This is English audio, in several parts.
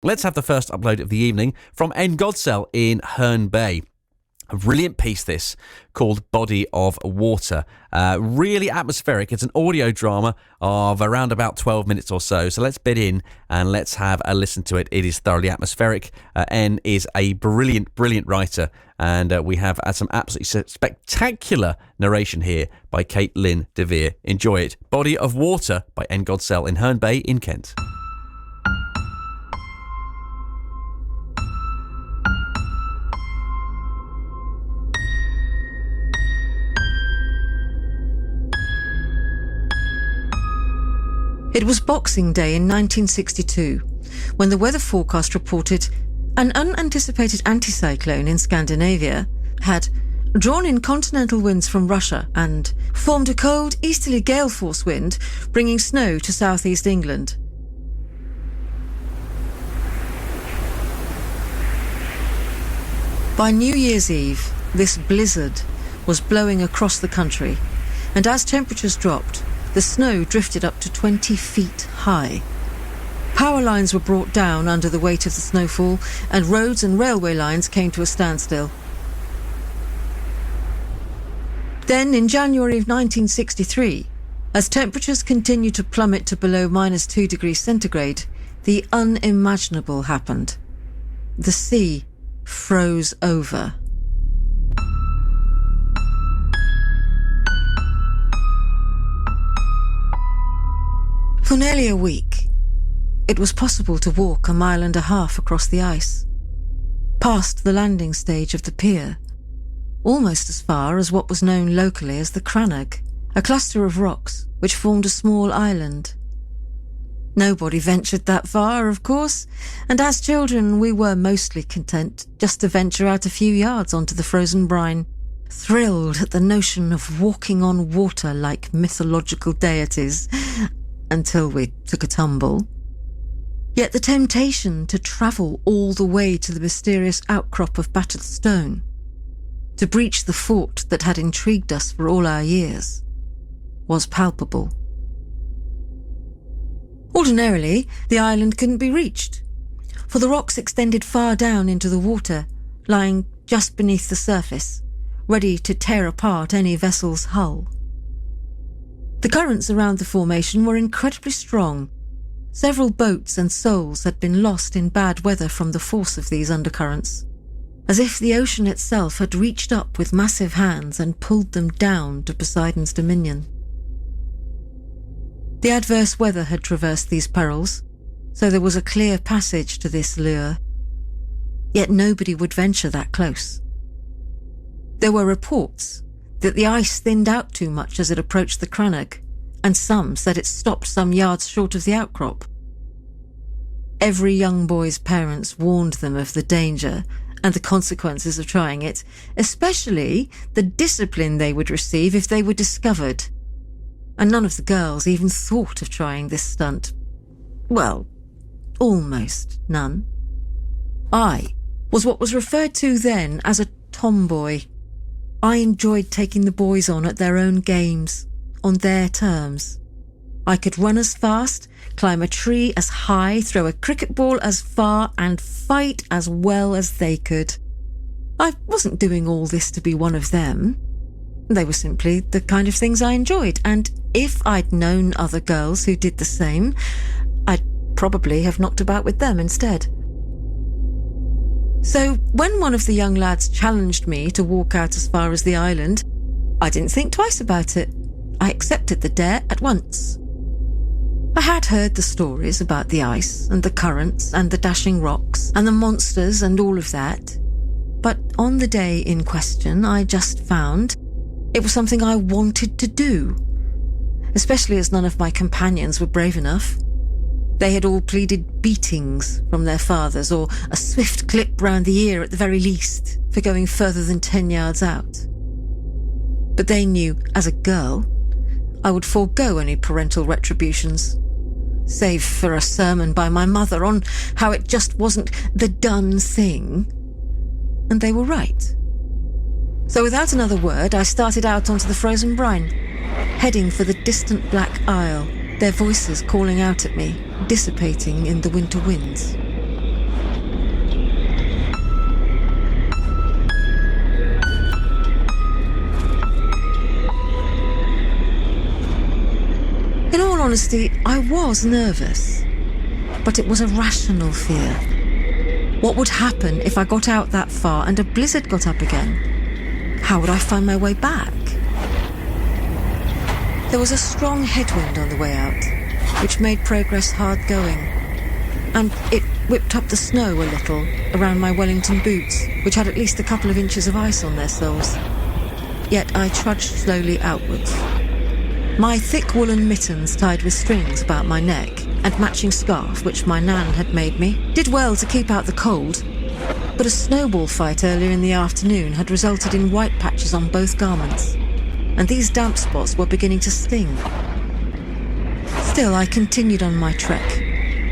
Let's have the first upload of the evening from N Godsell in Herne Bay. A brilliant piece, this, called Body of Water. Really atmospheric. It's an audio drama of around about 12 minutes or so. So let's bed in and let's have a listen to it. It is thoroughly atmospheric. N is a brilliant, brilliant writer. And we have some absolutely spectacular narration here by Kate Lynn-Devere. Enjoy it. Body of Water by N Godsell in Herne Bay in Kent. It was Boxing Day in 1962 when the weather forecast reported an unanticipated anticyclone in Scandinavia had drawn in continental winds from Russia and formed a cold easterly gale force wind, bringing snow to southeast England. By New Year's Eve, this blizzard was blowing across the country, and as temperatures dropped, the snow drifted up to 20 feet high. Power lines were brought down under the weight of the snowfall, and roads and railway lines came to a standstill. Then, in January of 1963, as temperatures continued to plummet to below -2 degrees centigrade, the unimaginable happened. The sea froze over. For nearly a week, it was possible to walk 1.5 miles across the ice, past the landing stage of the pier, almost as far as what was known locally as the Crannog, a cluster of rocks which formed a small island. Nobody ventured that far, of course, and as children we were mostly content just to venture out a few yards onto the frozen brine, thrilled at the notion of walking on water like mythological deities, until we took a tumble. Yet the temptation to travel all the way to the mysterious outcrop of battered stone, to breach the fort that had intrigued us for all our years, was palpable. Ordinarily, the island couldn't be reached, for the rocks extended far down into the water, lying just beneath the surface, ready to tear apart any vessel's hull. The currents around the formation were incredibly strong. Several boats and souls had been lost in bad weather from the force of these undercurrents, as if the ocean itself had reached up with massive hands and pulled them down to Poseidon's dominion. The adverse weather had traversed these perils, so there was a clear passage to this lure. Yet nobody would venture that close. There were reports that the ice thinned out too much as it approached the Crannog, and some said it stopped some yards short of the outcrop. Every young boy's parents warned them of the danger and the consequences of trying it, especially the discipline they would receive if they were discovered. And none of the girls even thought of trying this stunt. Well, almost none. I was what was referred to then as a tomboy. I enjoyed taking the boys on at their own games, on their terms. I could run as fast, climb a tree as high, throw a cricket ball as far, and fight as well as they could. I wasn't doing all this to be one of them. They were simply the kind of things I enjoyed, and if I'd known other girls who did the same, I'd probably have knocked about with them instead. So when one of the young lads challenged me to walk out as far as the island, I didn't think twice about it. I accepted the dare at once. I had heard the stories about the ice and the currents and the dashing rocks and the monsters and all of that, but on the day in question I just found it was something I wanted to do, especially as none of my companions were brave enough. They had all pleaded beatings from their fathers, or a swift clip round the ear at the very least, for going further than 10 yards out. But they knew, as a girl, I would forego any parental retributions, save for a sermon by my mother on how it just wasn't the done thing. And they were right. So without another word, I started out onto the frozen brine, heading for the distant Black Isle, their voices calling out at me, dissipating in the winter winds. honesty, I was nervous, but it was a rational fear. What would happen if I got out that far and a blizzard got up again? How would I find my way back? There was a strong headwind on the way out, which made progress hard going, and it whipped up the snow a little around my Wellington boots, which had at least a couple of inches of ice on their soles. Yet I trudged slowly outwards. My thick woolen mittens tied with strings about my neck and matching scarf, which my nan had made me, did well to keep out the cold, but a snowball fight earlier in the afternoon had resulted in white patches on both garments, and these damp spots were beginning to sting. Still, I continued on my trek,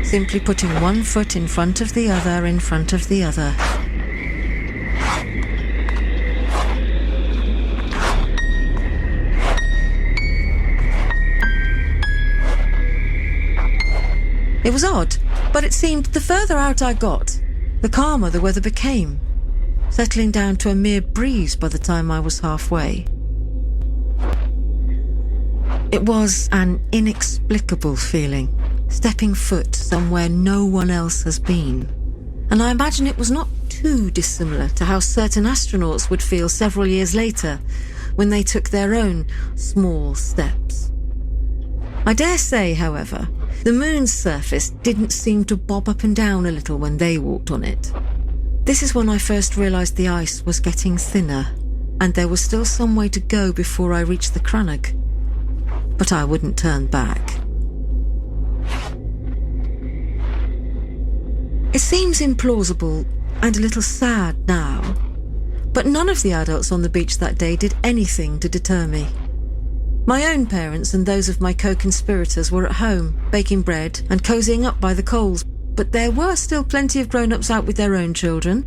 simply putting one foot in front of the other in front of the other. It was odd, but it seemed the further out I got, the calmer the weather became, settling down to a mere breeze by the time I was halfway. It was an inexplicable feeling, stepping foot somewhere no one else has been. And I imagine it was not too dissimilar to how certain astronauts would feel several years later when they took their own small steps. I dare say, however, the moon's surface didn't seem to bob up and down a little when they walked on it. This is when I first realised the ice was getting thinner, and there was still some way to go before I reached the Cranach. But I wouldn't turn back. It seems implausible and a little sad now, but none of the adults on the beach that day did anything to deter me. My own parents and those of my co-conspirators were at home, baking bread and cozying up by the coals, but there were still plenty of grown-ups out with their own children,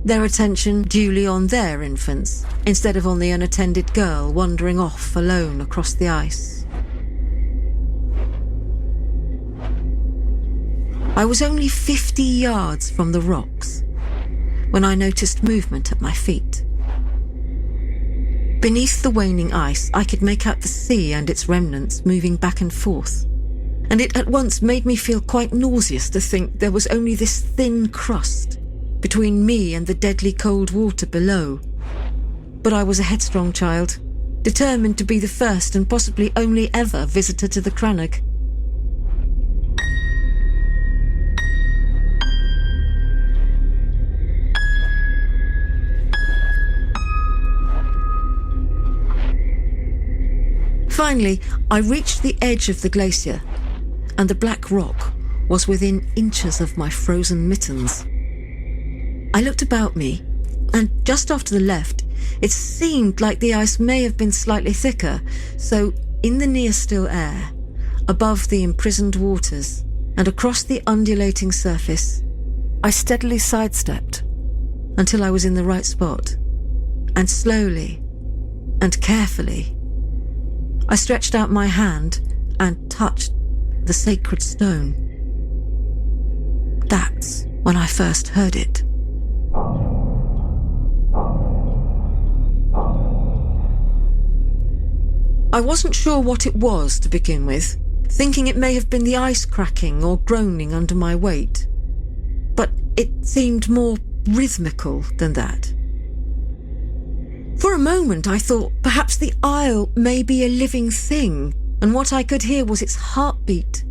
their attention duly on their infants, instead of on the unattended girl wandering off alone across the ice. I was only 50 yards from the rocks when I noticed movement at my feet. Beneath the waning ice, I could make out the sea and its remnants moving back and forth, and it at once made me feel quite nauseous to think there was only this thin crust between me and the deadly cold water below. But I was a headstrong child, determined to be the first and possibly only ever visitor to the Cranach. Finally, I reached the edge of the glacier, and the black rock was within inches of my frozen mittens. I looked about me, and just off to the left, it seemed like the ice may have been slightly thicker, so in the near still air, above the imprisoned waters, and across the undulating surface, I steadily sidestepped until I was in the right spot, and slowly and carefully, I stretched out my hand and touched the sacred stone. That's when I first heard it. I wasn't sure what it was to begin with, thinking it may have been the ice cracking or groaning under my weight. But it seemed more rhythmical than that. For a moment I thought perhaps the isle may be a living thing, and what I could hear was its heartbeat.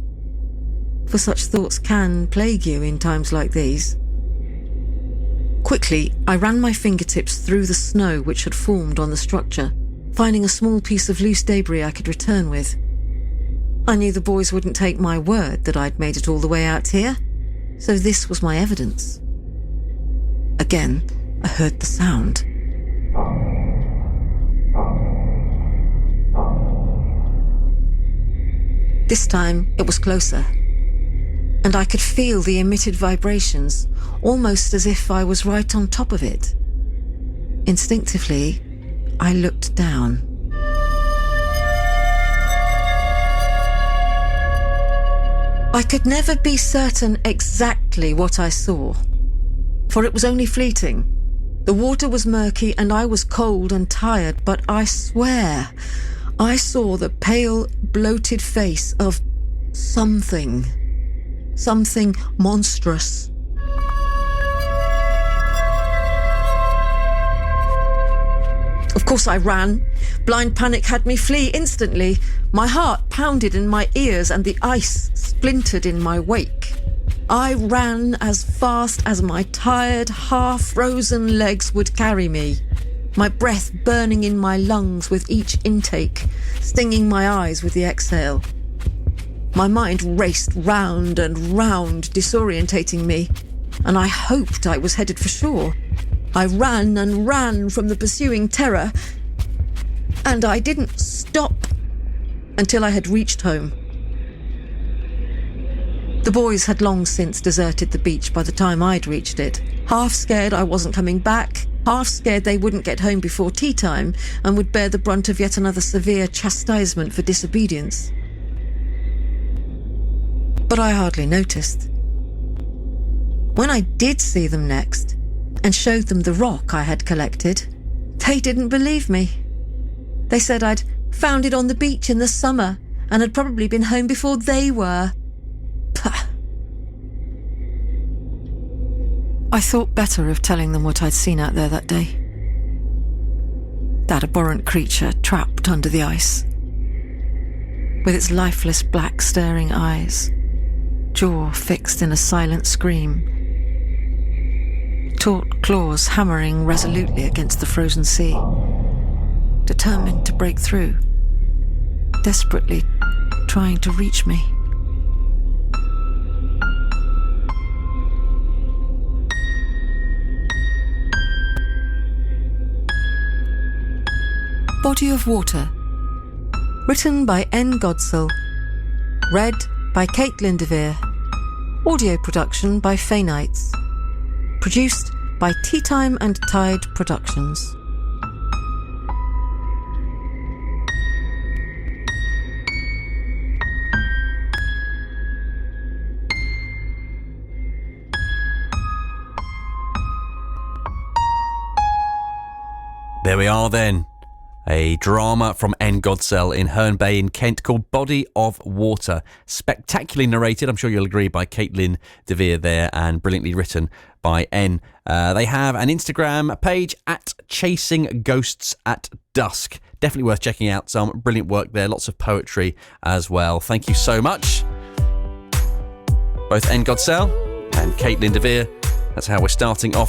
For such thoughts can plague you in times like these. Quickly, I ran my fingertips through the snow which had formed on the structure, finding a small piece of loose debris I could return with. I knew the boys wouldn't take my word that I'd made it all the way out here, so this was my evidence. Again, I heard the sound. This time it was closer, and I could feel the emitted vibrations, almost as if I was right on top of it. Instinctively, I looked down. I could never be certain exactly what I saw, for it was only fleeting. The water was murky and I was cold and tired, but I swear I saw the pale, bloated face of something monstrous. Of course I ran. Blind panic had me flee instantly. My heart pounded in my ears and the ice splintered in my wake. I ran as fast as my tired, half-frozen legs would carry me, my breath burning in my lungs with each intake, stinging my eyes with the exhale. My mind raced round and round, disorientating me, and I hoped I was headed for shore. I ran and ran from the pursuing terror, and I didn't stop until I had reached home. The boys had long since deserted the beach by the time I'd reached it, half scared I wasn't coming back, half scared they wouldn't get home before tea time and would bear the brunt of yet another severe chastisement for disobedience. But I hardly noticed. When I did see them next, and showed them the rock I had collected, they didn't believe me. They said I'd found it on the beach in the summer and had probably been home before they were. Pah. I thought better of telling them what I'd seen out there that day. That abhorrent creature trapped under the ice, with its lifeless black staring eyes, jaw fixed in a silent scream, taut claws hammering resolutely against the frozen sea, determined to break through, desperately trying to reach me. Body of Water. Written by N Godsell. Read by Kate Lynn-Devere. Audio production by Faye Knights. Produced by Tea Time and Tide Productions. There we are then. A drama from N Godsell in Herne Bay in Kent called Body of Water. Spectacularly narrated, I'm sure you'll agree, by Kate Lynn-Devere there, and brilliantly written by N. They have an Instagram page at Chasing Ghosts at Dusk. Definitely worth checking out. Some brilliant work there. Lots of poetry as well. Thank you so much, both N Godsell and Kate Lynn-Devere. That's how we're starting off